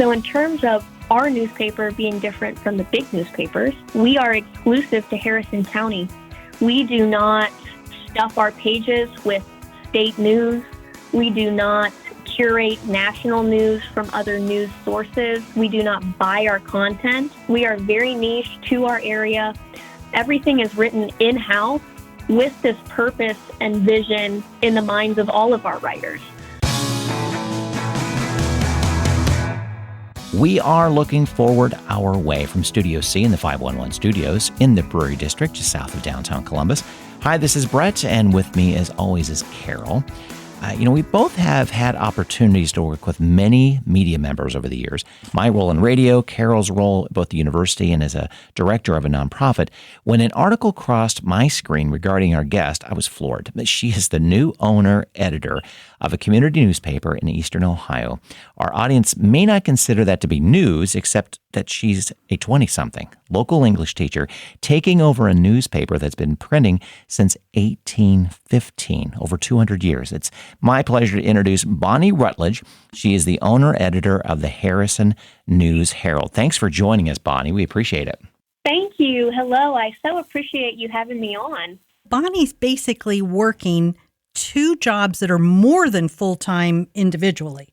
So in terms of our newspaper being different from the big newspapers, we are exclusive to Harrison County. We do not stuff our pages with state news. We do not curate national news from other news sources. We do not buy our content. We are very niche to our area. Everything is written in-house with this purpose and vision in the minds of all of our writers. We are looking forward our way from Studio C in the 511 studios in the Brewery District, just south of downtown Columbus. Hi, this is Brett, and with me, as always, is Carol. We both have had opportunities to work with many media members over the years. My role in radio, Carol's role at both the university and as a director of a nonprofit. When an article crossed my screen regarding our guest, I was floored. She is the new owner-editor of a community newspaper in Eastern Ohio. Our audience may not consider that to be news, except that she's a 20-something local English teacher taking over a newspaper that's been printing since 1815, over 200 years. It's my pleasure to introduce Bonnie Rutledge. She is the owner-editor of the Harrison News-Herald. Thanks for joining us, Bonnie. We appreciate it. Thank you. Hello. I so appreciate you having me on. Bonnie's basically working two jobs that are more than full-time individually.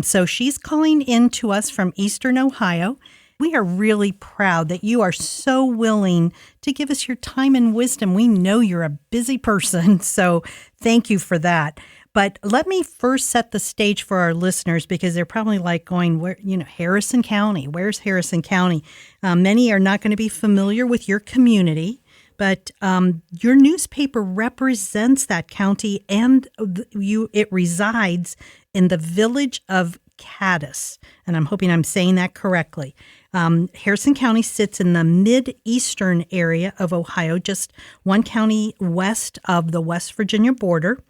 So she's calling in to us from Eastern Ohio. We are really proud that you are so willing to give us your time and wisdom. We know you're a busy person, so thank you for that. But let me first set the stage for our listeners, because they're probably like going, "Where, Harrison County, where's Harrison County?" Many are not going to be familiar with your community, but your newspaper represents that county, and it resides in the village of Cadiz, and I'm hoping I'm saying that correctly. Harrison County sits in the mid-eastern area of Ohio, just one county west of the West Virginia border,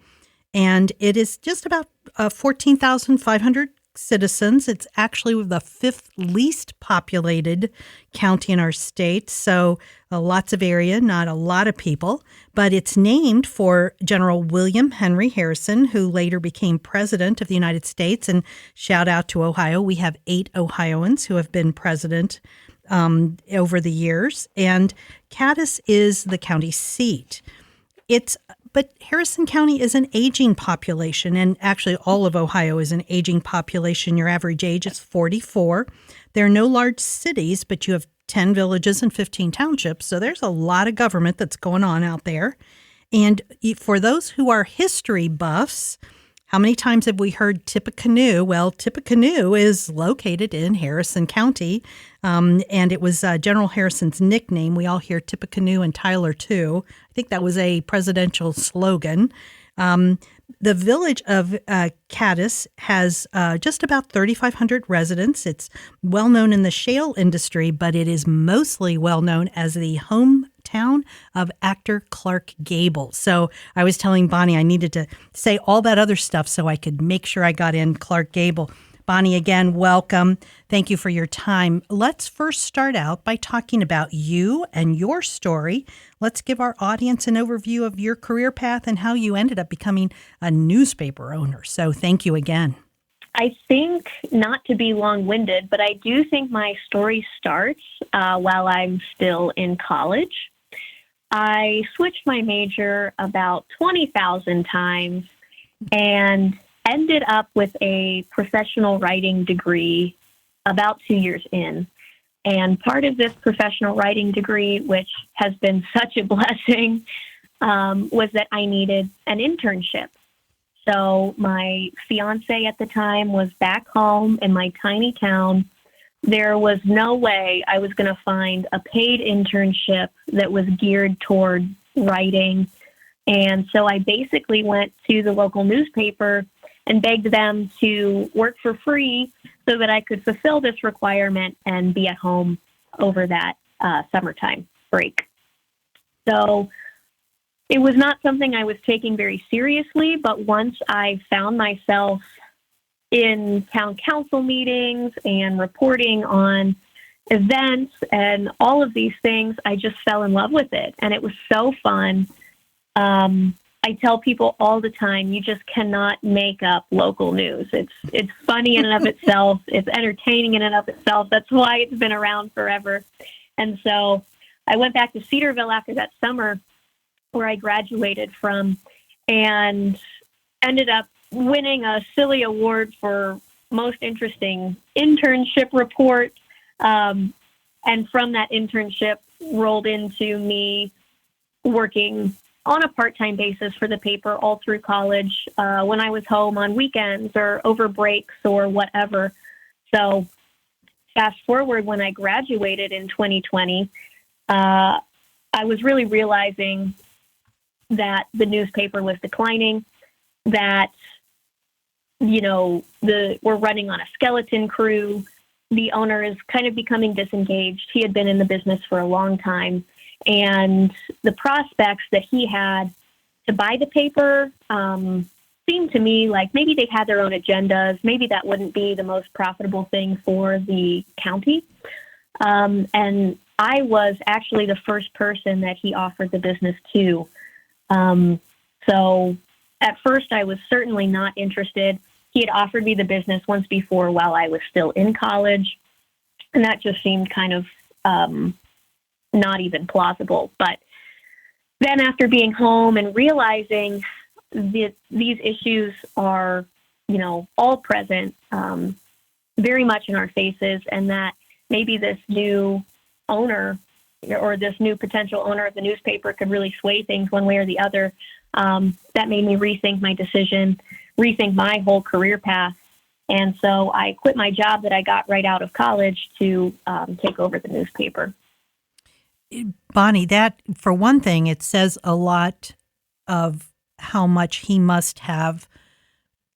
and it is just about 14,500 citizens. It's actually the fifth least populated county in our state, so lots of area, not a lot of people, but it's named for General William Henry Harrison, who later became president of the United States. And shout out to Ohio. We have 8 Ohioans who have been president over the years, and Cadiz is the county seat. But Harrison County is an aging population, and actually all of Ohio is an aging population. Your average age is 44. There are no large cities, but you have 10 villages and 15 townships, so there's a lot of government that's going on out there. And for those who are history buffs, how many times have we heard Tippecanoe? Well, Tippecanoe is located in Harrison County, and it was General Harrison's nickname. We all hear Tippecanoe and Tyler too. I think that was a presidential slogan. The village of Cadiz has just about 3,500 residents. It's well known in the shale industry, but it is mostly well known as the hometown of actor Clark Gable. So I was telling Bonnie I needed to say all that other stuff so I could make sure I got in Clark Gable. Bonnie, again, welcome. Thank you for your time. Let's first start out by talking about you and your story. Let's give our audience an overview of your career path and how you ended up becoming a newspaper owner. So thank you again. I think, not to be long-winded, but I do think my story starts while I'm still in college. I switched my major about 20,000 times and ended up with a professional writing degree about 2 years in. And part of this professional writing degree, which has been such a blessing, was that I needed an internship. So my fiance at the time was back home in my tiny town. There was no way I was going to find a paid internship that was geared toward writing. And so I basically went to the local newspaper and begged them to work for free so that I could fulfill this requirement and be at home over that summertime break. So it was not something I was taking very seriously, but once I found myself in town council meetings and reporting on events and all of these things, I just fell in love with it. And it was so fun. I tell people all the time, you just cannot make up local news. It's funny in and of itself. It's entertaining in and of itself. That's why it's been around forever. And so I went back to Cedarville after that summer where I graduated from and ended up winning a silly award for most interesting internship report. And from that internship rolled into me working on a part-time basis for the paper all through college, when I was home on weekends or over breaks or whatever. So fast forward, when I graduated in 2020, I was really realizing that the newspaper was declining, that, we're running on a skeleton crew. The owner is kind of becoming disengaged. He had been in the business for a long time. And the prospects that he had to buy the paper seemed to me like maybe they had their own agendas. Maybe that wouldn't be the most profitable thing for the county. And I was actually the first person that he offered the business to. So at first I was certainly not interested. He had offered me the business once before while I was still in college. And that just seemed kind of not even plausible. But then after being home and realizing that these issues are, all present, very much in our faces, and that maybe this new owner or this new potential owner of the newspaper could really sway things one way or the other, that made me rethink my decision, rethink my whole career path. And so I quit my job that I got right out of college to take over the newspaper. Bonnie, that, for one thing, it says a lot of how much he must have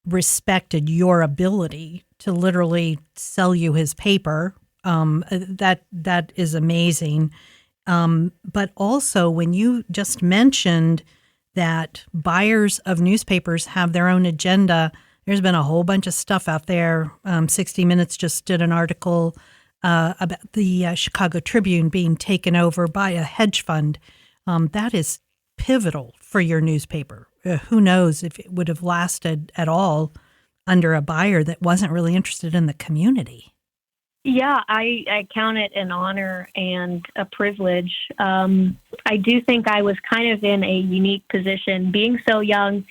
respected your ability to literally sell you his paper. That is amazing. But also, when you just mentioned that buyers of newspapers have their own agenda, there's been a whole bunch of stuff out there. 60 Minutes just did an article about the Chicago Tribune being taken over by a hedge fund. That is pivotal for your newspaper. Who knows if it would have lasted at all under a buyer that wasn't really interested in the community. Yeah, I count it an honor and a privilege. I do think I was kind of in a unique position. Being so young,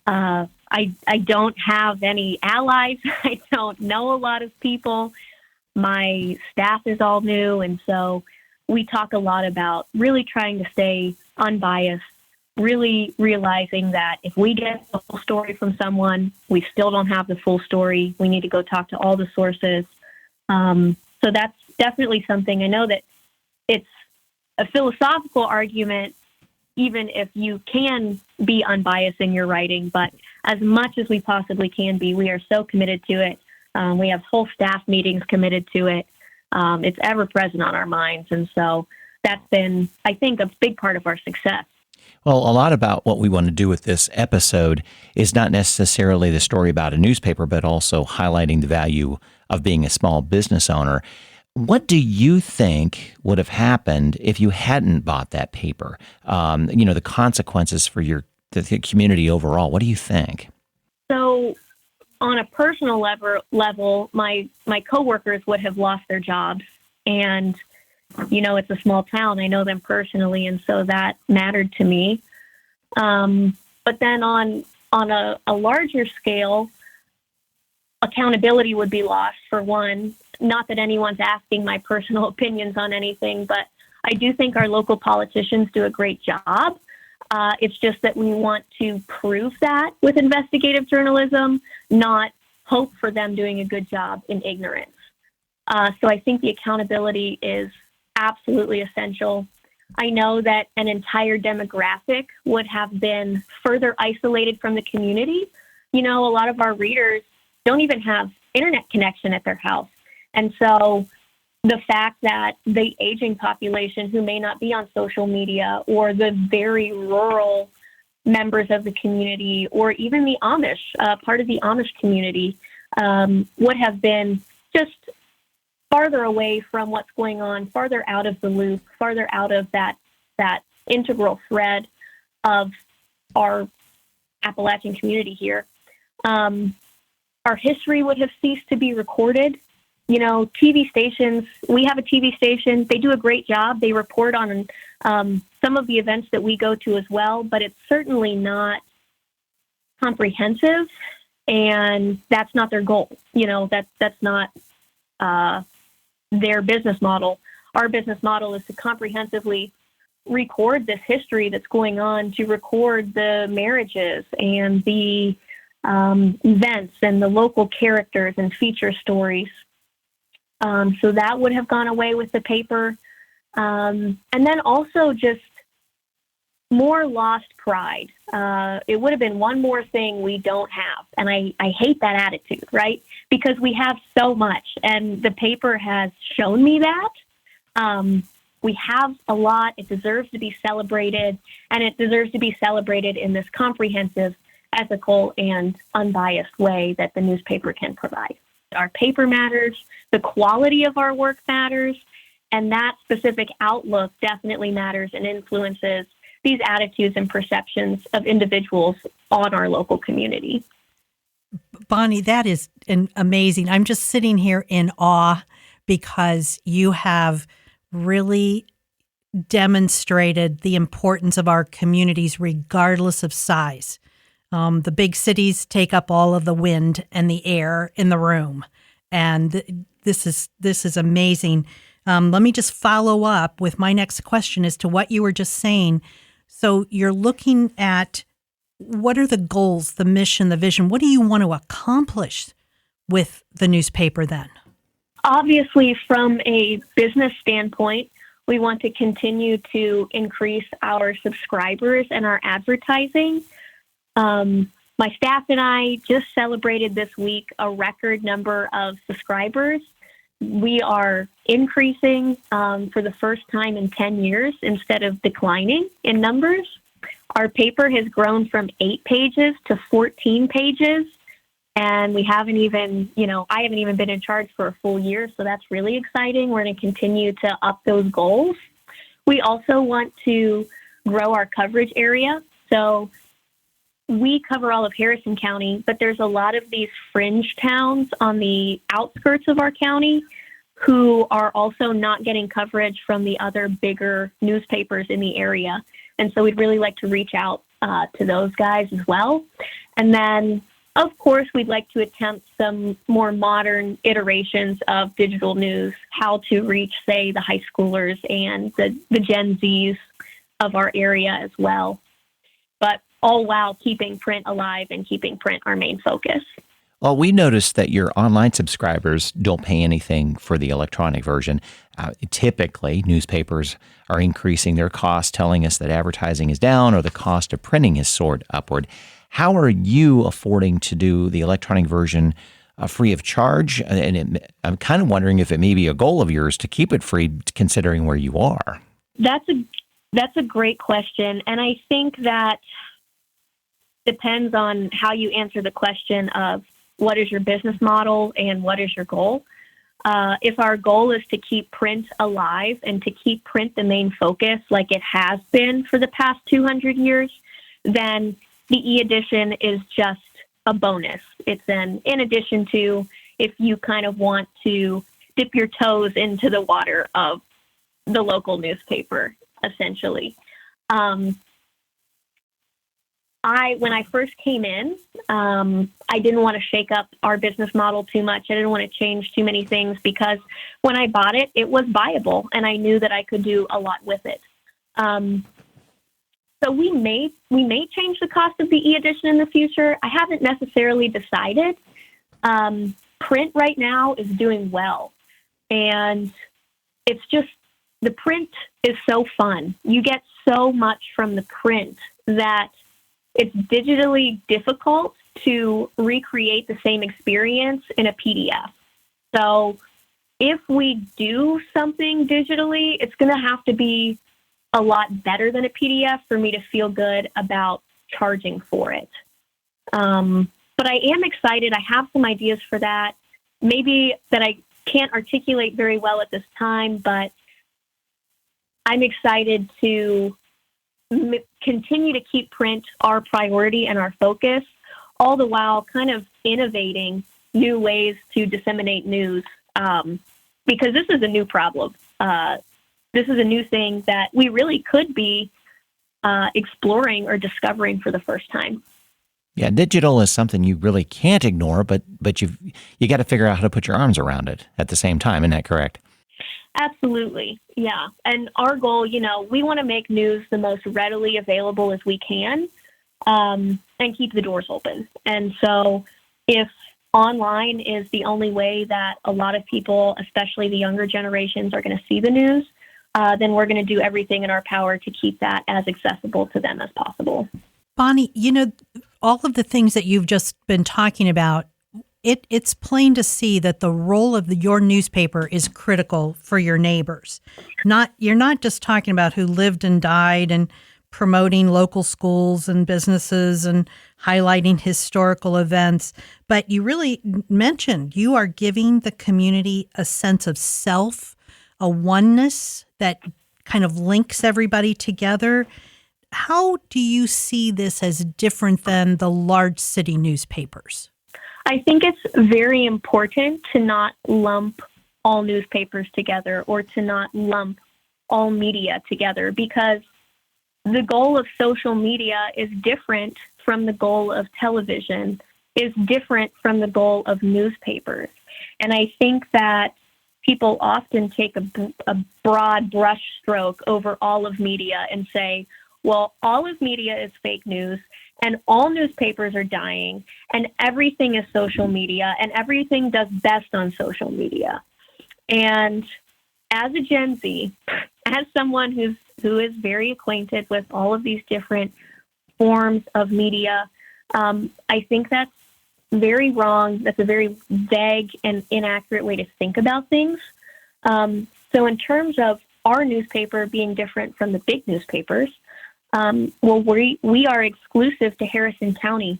I don't have any allies. I don't know a lot of people. My staff is all new, and so we talk a lot about really trying to stay unbiased, really realizing that if we get the full story from someone, we still don't have the full story. We need to go talk to all the sources. So that's definitely something. I know that it's a philosophical argument, even if you can be unbiased in your writing, but as much as we possibly can be, we are so committed to it. We have whole staff meetings committed to it. It's ever present on our minds. And so that's been, I think, a big part of our success. Well, a lot about what we want to do with this episode is not necessarily the story about a newspaper, but also highlighting the value of being a small business owner. What do you think would have happened if you hadn't bought that paper? The consequences for the community overall. What do you think? So on a personal level, my coworkers would have lost their jobs. And, it's a small town. I know them personally. And so that mattered to me. But then on a larger scale, accountability would be lost, for one. Not that anyone's asking my personal opinions on anything, but I do think our local politicians do a great job. It's just that we want to prove that with investigative journalism, not hope for them doing a good job in ignorance. So I think the accountability is absolutely essential. I know that an entire demographic would have been further isolated from the community. A lot of our readers don't even have internet connection at their house. And so the fact that the aging population who may not be on social media, or the very rural members of the community, or even the Amish, part of the Amish community, would have been just farther away from what's going on, farther out of the loop, farther out of that integral thread of our Appalachian community here, our history would have ceased to be recorded. TV stations, we have a TV station. They do a great job. They report on some of the events that we go to as well, but it's certainly not comprehensive, and that's not their goal. That's not their business model. Our business model is to comprehensively record this history that's going on, to record the marriages and the events and the local characters and feature stories. So that would have gone away with the paper. And then also just more lost pride. It would have been one more thing we don't have. And I hate that attitude, right? Because we have so much, and the paper has shown me that. We have a lot. It deserves to be celebrated, and it deserves to be celebrated in this comprehensive, ethical, and unbiased way that the newspaper can provide. Our paper matters, the quality of our work matters, and that specific outlook definitely matters and influences these attitudes and perceptions of individuals on our local community. Bonnie, that is amazing. I'm just sitting here in awe because you have really demonstrated the importance of our communities regardless of size. The big cities take up all of the wind and the air in the room. And this is amazing. Let me just follow up with my next question as to what you were just saying. So you're looking at what are the goals, the mission, the vision? What do you want to accomplish with the newspaper then? Obviously, from a business standpoint, we want to continue to increase our subscribers and our advertising. My staff and I just celebrated this week a record number of subscribers. We are increasing for the first time in 10 years instead of declining in numbers. Our paper has grown from 8 pages to 14 pages. And we haven't even, I haven't even been in charge for a full year, so that's really exciting. We're going to continue to up those goals. We also want to grow our coverage area. So we cover all of Harrison County, but there's a lot of these fringe towns on the outskirts of our county who are also not getting coverage from the other bigger newspapers in the area. And so we'd really like to reach out to those guys as well. And then, of course, we'd like to attempt some more modern iterations of digital news, how to reach, say, the high schoolers and the Gen Zs of our area as well. But all while keeping print alive and keeping print our main focus. Well, we noticed that your online subscribers don't pay anything for the electronic version. Typically, newspapers are increasing their costs, telling us that advertising is down or the cost of printing is soared upward. How are you affording to do the electronic version free of charge? And I'm kind of wondering if it may be a goal of yours to keep it free, considering where you are. That's a great question. And I think that depends on how you answer the question of what is your business model and what is your goal. If our goal is to keep print alive and to keep print the main focus like it has been for the past 200 years, then the e-edition is just a bonus. It's in addition to if you kind of want to dip your toes into the water of the local newspaper, essentially. When I first came in, I didn't want to shake up our business model too much. I didn't want to change too many things because when I bought it, it was viable and I knew that I could do a lot with it. So we may change the cost of the e-edition in the future. I haven't necessarily decided. Print right now is doing well, and it's just the print is so fun. You get so much from the print that it's digitally difficult to recreate the same experience in a PDF. So if we do something digitally, it's going to have to be a lot better than a PDF for me to feel good about charging for it. But I am excited. I have some ideas for that. Maybe that I can't articulate very well at this time, but I'm excited to continue to keep print our priority and our focus, all the while kind of innovating new ways to disseminate news, because this is a new problem. This is a new thing that we really could be exploring or discovering for the first time. Yeah, digital is something you really can't ignore, but you got to figure out how to put your arms around it at the same time. Isn't that correct? Absolutely, yeah. And our goal, we want to make news the most readily available as we can, and keep the doors open. And so if online is the only way that a lot of people, especially the younger generations, are going to see the news, then we're going to do everything in our power to keep that as accessible to them as possible. Bonnie, all of the things that you've just been talking about, it's plain to see that the role of your newspaper is critical for your neighbors. You're not just talking about who lived and died and promoting local schools and businesses and highlighting historical events, but you really mentioned you are giving the community a sense of self, a oneness that kind of links everybody together. How do you see this as different than the large city newspapers? I think it's very important to not lump all newspapers together or to not lump all media together, because the goal of social media is different from the goal of television, is different from the goal of newspapers. And I think that people often take a broad brush stroke over all of media and say, well, all of media is fake news and all newspapers are dying and everything is social media and everything does best on social media. And as a Gen Z, as someone who is very acquainted with all of these different forms of media, I think that's very wrong. That's a very vague and inaccurate way to think about things. So in terms of our newspaper being different from the big newspapers, we are exclusive to Harrison County.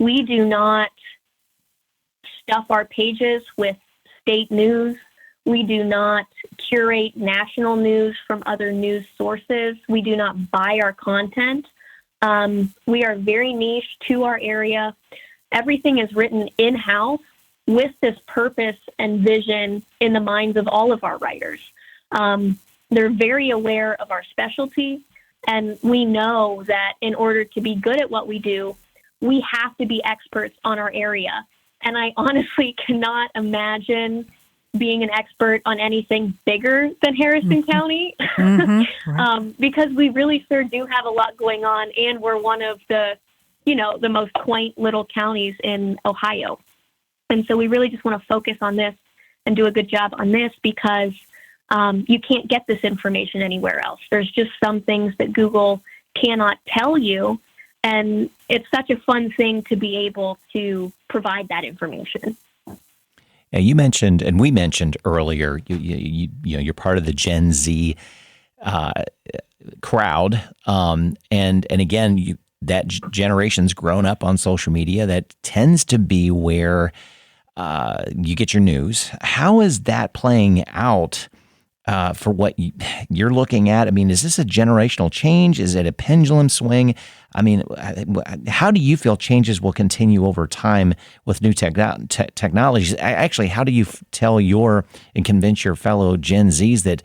We do not stuff our pages with state news. We do not curate national news from other news sources. We do not buy our content. We are very niche to our area. Everything is written in-house with this purpose and vision in the minds of all of our writers. They're very aware of our specialty, and we know that in order to be good at what we do, we have to be experts on our area. And I honestly cannot imagine being an expert on anything bigger than Harrison County, because we really sure do have a lot going on, and we're one of the most quaint little counties in Ohio. And so we really just want to focus on this and do a good job on this, because you can't get this information anywhere else. There's just some things that Google cannot tell you, and it's such a fun thing to be able to provide that information. Yeah, you mentioned, and we mentioned earlier, you're part of the Gen Z crowd, and again, that generation's grown up on social media. That tends to be where you get your news. How is that playing out for what you're looking at? I mean, is this a generational change? Is it a pendulum swing? I mean, how do you feel changes will continue over time with new technologies? Actually, how do you tell and convince your fellow Gen Zs that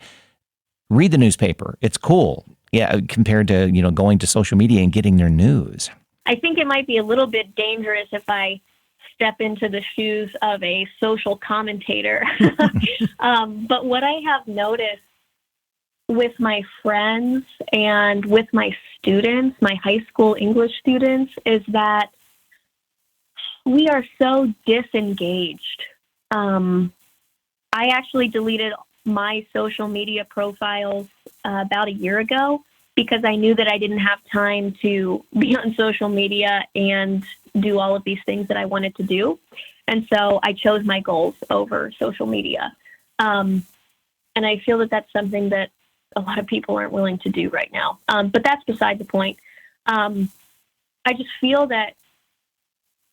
read the newspaper? It's cool. Yeah, compared to, going to social media and getting their news. I think it might be a little bit dangerous if I step into the shoes of a social commentator. But what I have noticed with my friends and with my students, my high school English students, is that we are so disengaged. I actually deleted my social media profiles about a year ago, because I knew that I didn't have time to be on social media and do all of these things that I wanted to do. And so I chose my goals over social media. And I feel that that's something that a lot of people aren't willing to do right now. But that's beside the point. I just feel that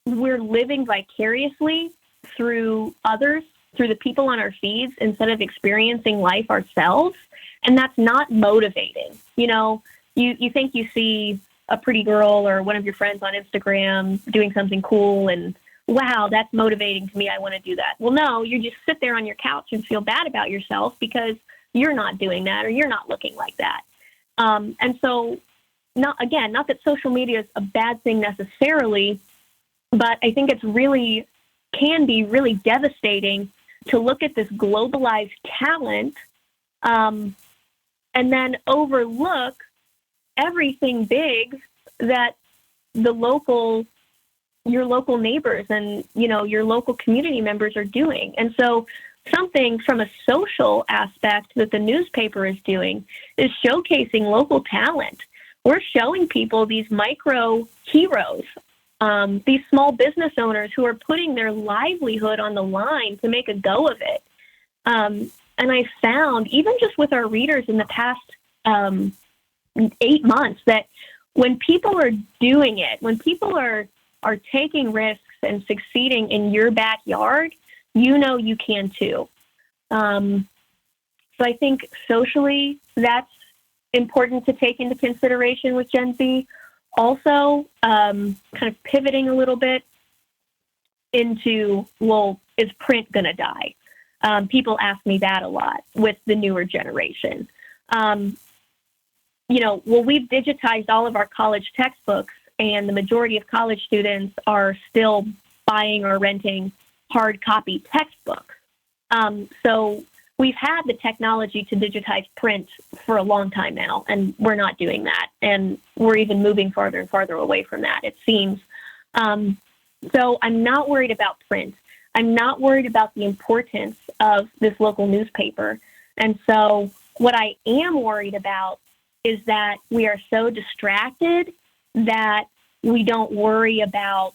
we're living vicariously through others, through the people on our feeds, instead of experiencing life ourselves. And that's not motivating. you think you see a pretty girl or one of your friends on Instagram doing something cool and wow, that's motivating to me. I want to do that. Well, no, you just sit there on your couch and feel bad about yourself because you're not doing that or you're not looking like that. And so not that social media is a bad thing necessarily, but I think can be really devastating to look at this globalized talent and then overlook everything big that your local neighbors and, your local community members are doing. And so something from a social aspect that the newspaper is doing is showcasing local talent. We're showing people these micro heroes, these small business owners who are putting their livelihood on the line to make a go of it. And I found, even just with our readers in the past 8 months, that when people are doing it, when people are taking risks and succeeding in your backyard, you can too. So I think socially, that's important to take into consideration with Gen Z. Also, kind of pivoting a little bit into, well, is print going to die? People ask me that a lot with the newer generation. We've digitized all of our college textbooks, and the majority of college students are still buying or renting hard copy textbooks. So we've had the technology to digitize print for a long time now, and we're not doing that. And we're even moving farther and farther away from that, it seems. So I'm not worried about print. I'm not worried about the importance of this local newspaper. And so what I am worried about is that we are so distracted that we don't worry about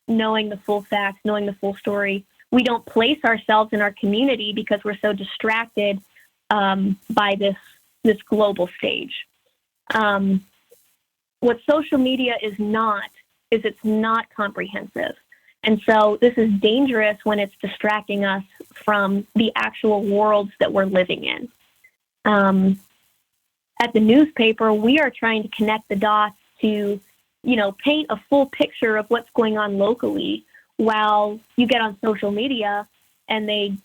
knowing the full facts, knowing the full story. We don't place ourselves in our community because we're so distracted by this global stage. What social media is it's not comprehensive. And so this is dangerous when it's distracting us from the actual worlds that we're living in. At the newspaper, we are trying to connect the dots to, paint a full picture of what's going on locally, while you get on social media and they,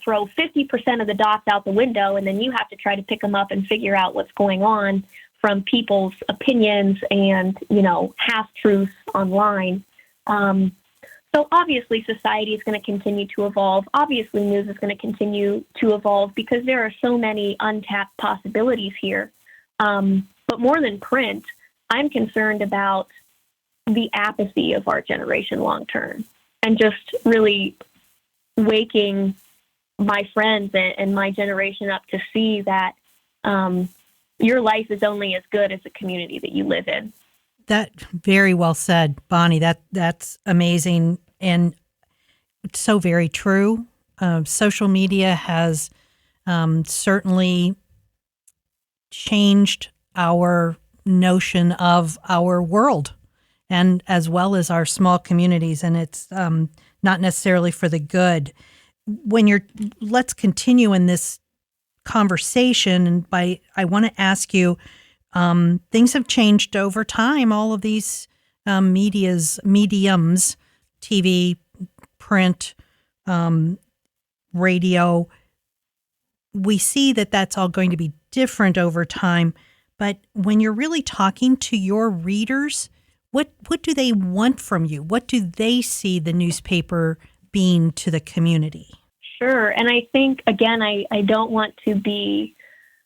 throw 50% of the dots out the window, and then you have to try to pick them up and figure out what's going on from people's opinions and, half-truths online. So obviously society is going to continue to evolve. Obviously news is going to continue to evolve because there are so many untapped possibilities here. But more than print, I'm concerned about the apathy of our generation long term, and just really waking my friends and my generation up to see that your life is only as good as the community that you live in. That very well said, Bonnie. That's amazing and so very true. Social media has certainly changed our notion of our world, and as well as our small communities, and it's not necessarily for the good. Let's continue in this conversation, and I want to ask you. Things have changed over time. All of these mediums, TV, print, radio, we see that that's all going to be different over time. But when you're really talking to your readers, what do they want from you? What do they see the newspaper being to the community? Sure. And I think, again, I don't want to be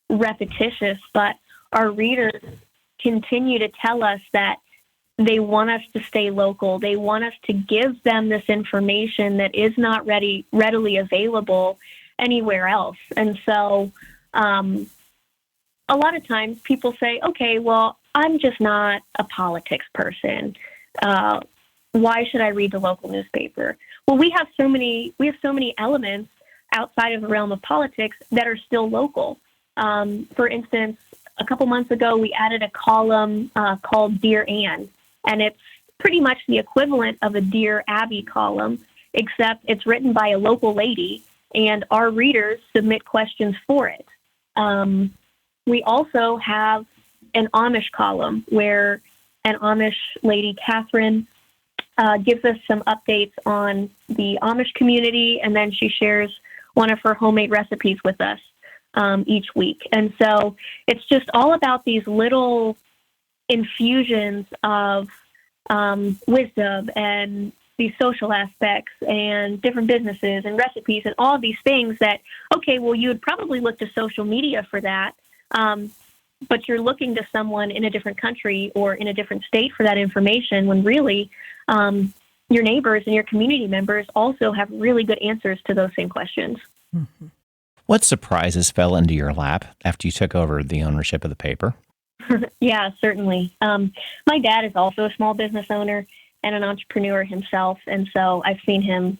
repetitious, but our readers continue to tell us that they want us to stay local. They want us to give them this information that is not readily available anywhere else. And so a lot of times people say, okay, well, I'm just not a politics person. Why should I read the local newspaper? Well, we have so many elements outside of the realm of politics that are still local. For instance, a couple months ago, we added a column called Dear Anne, and it's pretty much the equivalent of a Dear Abby column, except it's written by a local lady, and our readers submit questions for it. We also have an Amish column where an Amish lady, Catherine, gives us some updates on the Amish community, and then she shares one of her homemade recipes with us each week. And so it's just all about these little infusions of wisdom and these social aspects and different businesses and recipes and all of these things that, okay, well, you would probably look to social media for that, but you're looking to someone in a different country or in a different state for that information when really your neighbors and your community members also have really good answers to those same questions. Mm-hmm. What surprises fell into your lap after you took over the ownership of the paper? Yeah, certainly. My dad is also a small business owner and an entrepreneur himself, and so I've seen him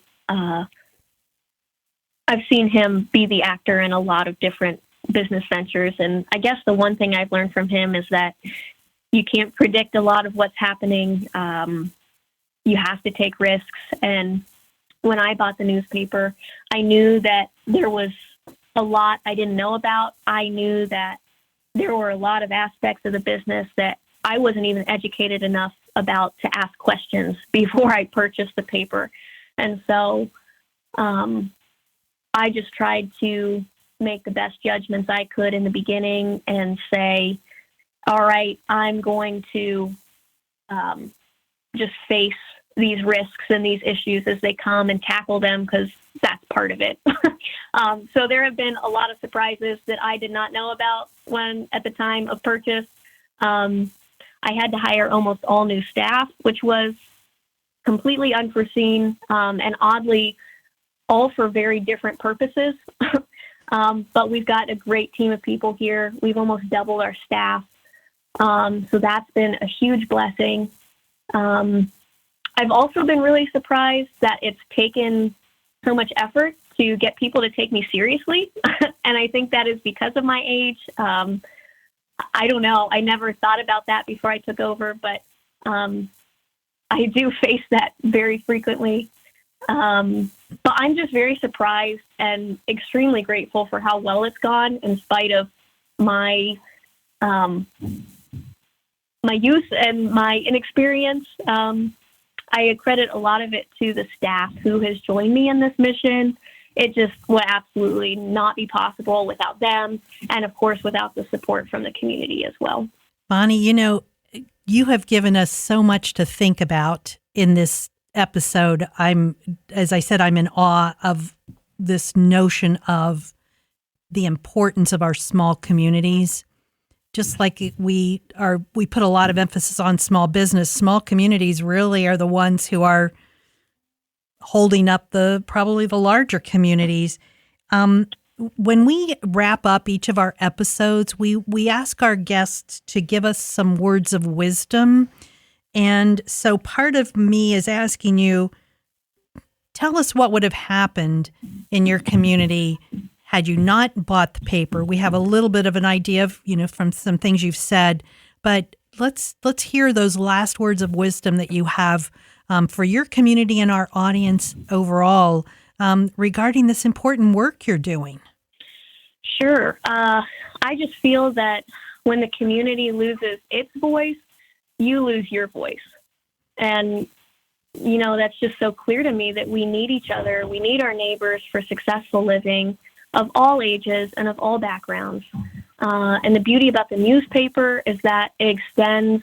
be the actor in a lot of different business ventures. And I guess the one thing I've learned from him is that you can't predict a lot of what's happening. You have to take risks. And when I bought the newspaper, I knew that there was a lot I didn't know about. I knew that there were a lot of aspects of the business that I wasn't even educated enough about to ask questions before I purchased the paper. And so I just tried to make the best judgments I could in the beginning and say, all right, I'm going to just face these risks and these issues as they come and tackle them, because that's part of it. So there have been a lot of surprises that I did not know about when at the time of purchase. I had to hire almost all new staff, which was completely unforeseen, and oddly, all for very different purposes. But we've got a great team of people here. We've almost doubled our staff. So that's been a huge blessing. I've also been really surprised that it's taken so much effort to get people to take me seriously. And I think that is because of my age. I don't know. I never thought about that before I took over, but I do face that very frequently. But I'm just very surprised and extremely grateful for how well it's gone in spite of my my youth and my inexperience. I accredit a lot of it to the staff who has joined me in this mission. It just would absolutely not be possible without them, and of course without the support from the community as well. Bonnie, you have given us so much to think about in this episode. As I said, I'm in awe of this notion of the importance of our small communities. Just like we put a lot of emphasis on small business, small communities really are the ones who are holding up probably the larger communities. When we wrap up each of our episodes, we ask our guests to give us some words of wisdom. And so part of me is asking you, tell us what would have happened in your community had you not bought the paper. We have a little bit of an idea of, from some things you've said, but let's hear those last words of wisdom that you have for your community and our audience overall regarding this important work you're doing. Sure. I just feel that when the community loses its voice, you lose your voice. And, that's just so clear to me that we need each other. We need our neighbors for successful living of all ages and of all backgrounds. And the beauty about the newspaper is that it extends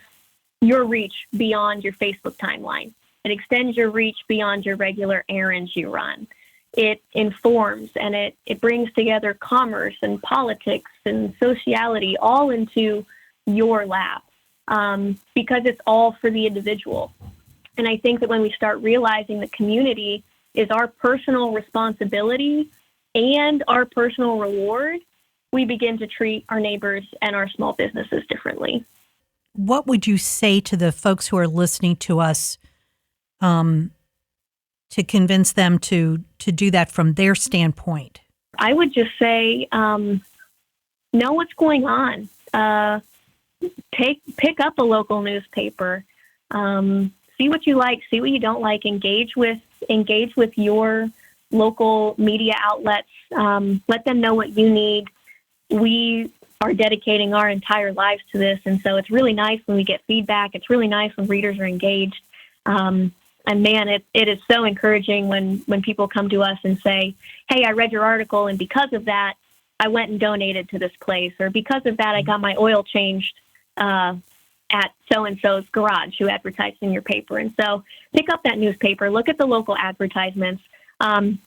your reach beyond your Facebook timeline. It extends your reach beyond your regular errands you run. It informs and it brings together commerce and politics and sociality all into your lap because it's all for the individual. And I think that when we start realizing the community is our personal responsibility and our personal reward, we begin to treat our neighbors and our small businesses differently. What would you say to the folks who are listening to us to convince them to do that from their standpoint? I would just say, know what's going on. Pick up a local newspaper. See what you like, see what you don't like. Engage with your local media outlets. Let them know what you need. We are dedicating our entire lives to this. And so it's really nice when we get feedback. It's really nice when readers are engaged. And man, it is so encouraging when people come to us and say, hey, I read your article, and because of that, I went and donated to this place, or because of that, I got my oil changed at so-and-so's garage who advertised in your paper. And so pick up that newspaper, look at the local advertisements,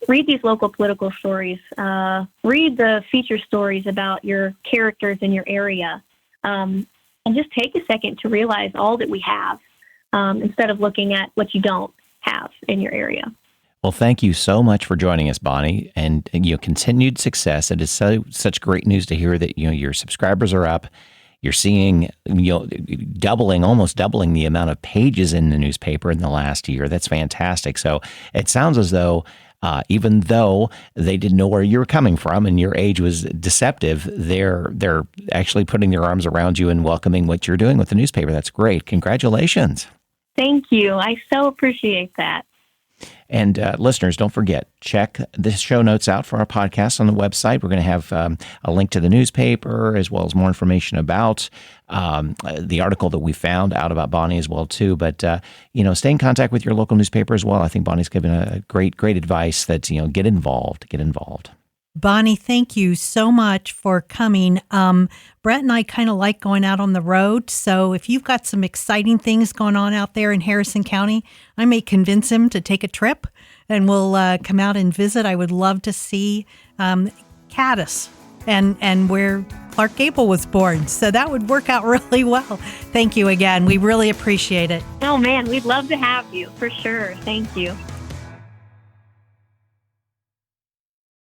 read these local political stories, read the feature stories about your characters in your area, and just take a second to realize all that we have instead of looking at what you don't have in your area. Well, thank you so much for joining us, Bonnie, and continued success. It is such great news to hear that your subscribers are up. You're seeing almost doubling the amount of pages in the newspaper in the last year. That's fantastic. So it sounds as though even though they didn't know where you were coming from and your age was deceptive, they're actually putting their arms around you and welcoming what you're doing with the newspaper. That's great. Congratulations. Thank you. I so appreciate that. And listeners, don't forget, check the show notes out for our podcast on the website. We're going to have a link to the newspaper as well as more information about the article that we found out about Bonnie as well, too. But, stay in contact with your local newspaper as well. I think Bonnie's given a great advice that, get involved. Bonnie, thank you so much for coming. Brett and I kind of like going out on the road. So if you've got some exciting things going on out there in Harrison County, I may convince him to take a trip and we'll come out and visit. I would love to see Caddis and where Clark Gable was born. So that would work out really well. Thank you again. We really appreciate it. Oh, man, we'd love to have you for sure. Thank you.